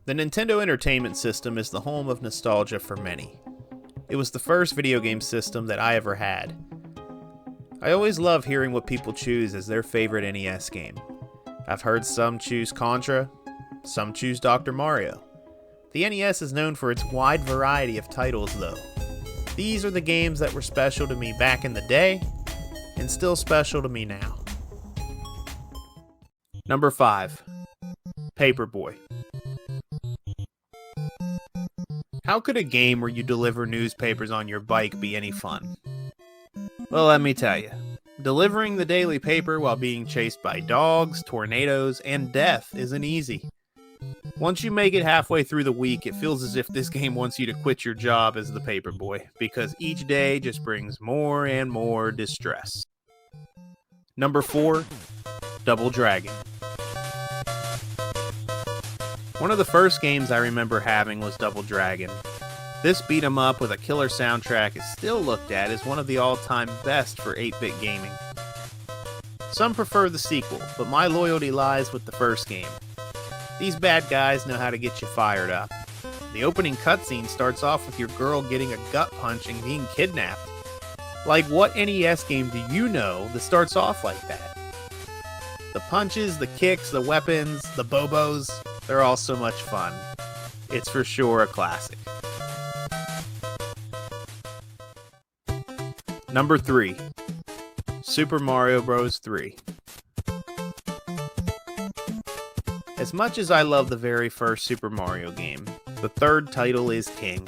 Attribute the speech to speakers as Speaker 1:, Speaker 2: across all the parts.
Speaker 1: The Nintendo Entertainment System is the home of nostalgia for many. It was the first video game system that I ever had. I always love hearing what people choose as their favorite NES game. I've heard some choose Contra, some choose Dr. Mario. The NES is known for its wide variety of titles though. These are the games that were special to me back in the day, and still special to me now. Number 5. Paperboy. How could a game where you deliver newspapers on your bike be any fun? Well, let me tell you. Delivering the daily paper while being chased by dogs, tornadoes, and death isn't easy. Once you make it halfway through the week, it feels as if this game wants you to quit your job as the paperboy, because each day just brings more and more distress. Number 4. Double Dragon. One of the first games I remember having was Double Dragon. This beat 'em up with a killer soundtrack is still looked at as one of the all-time best for 8-bit gaming. Some prefer the sequel, but my loyalty lies with the first game. These bad guys know how to get you fired up. The opening cutscene starts off with your girl getting a gut punch and being kidnapped. Like, what NES game do you know that starts off like that? The punches, the kicks, the weapons, the bobos, they're all so much fun. It's for sure a classic. Number 3. Super Mario Bros. 3. As much as I love the very first Super Mario game, the third title is king.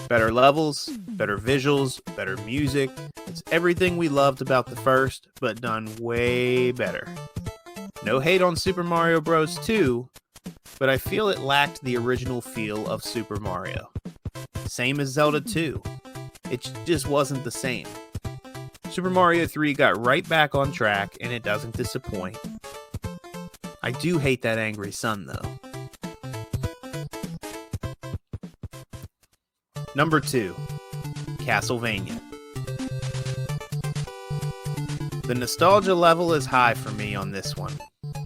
Speaker 1: Better levels, better visuals, better music. It's everything we loved about the first, but done way better. No hate on Super Mario Bros. 2, but I feel it lacked the original feel of Super Mario. Same as Zelda 2. It just wasn't the same. Super Mario 3 got right back on track, and it doesn't disappoint. I do hate that angry sun, though. Number 2. Castlevania. The nostalgia level is high for me on this one.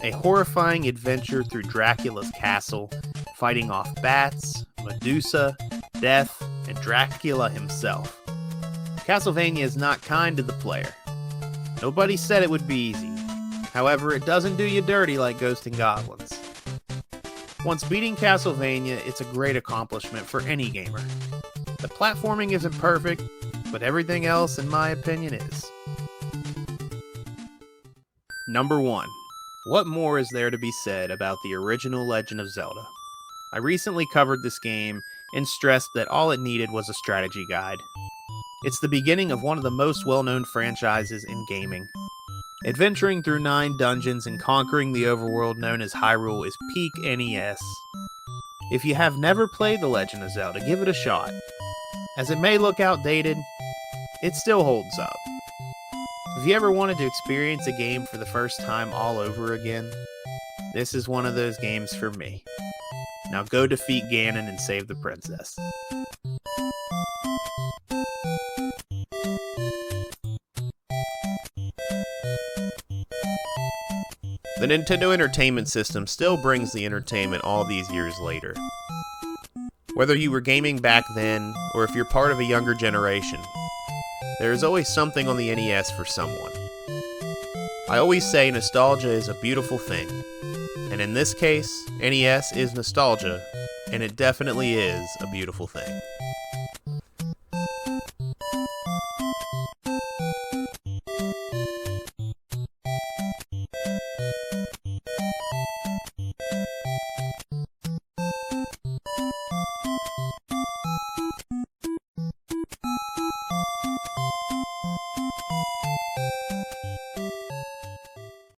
Speaker 1: A horrifying adventure through Dracula's castle, fighting off bats, Medusa, death, and Dracula himself. Castlevania is not kind to the player. Nobody said it would be easy. However, it doesn't do you dirty like Ghosts and Goblins. Once beating Castlevania, it's a great accomplishment for any gamer. The platforming isn't perfect, but everything else, in my opinion, is. Number 1. What more is there to be said about the original Legend of Zelda? I recently covered this game and stressed that all it needed was a strategy guide. It's the beginning of one of the most well-known franchises in gaming. Adventuring through 9 dungeons and conquering the overworld known as Hyrule is peak NES. If you have never played The Legend of Zelda, give it a shot. As it may look outdated, it still holds up. If you ever wanted to experience a game for the first time all over again, this is one of those games for me. Now go defeat Ganon and save the princess. The Nintendo Entertainment System still brings the entertainment all these years later. Whether you were gaming back then, or if you're part of a younger generation, there is always something on the NES for someone. I always say nostalgia is a beautiful thing, and in this case, NES is nostalgia, and it definitely is a beautiful thing.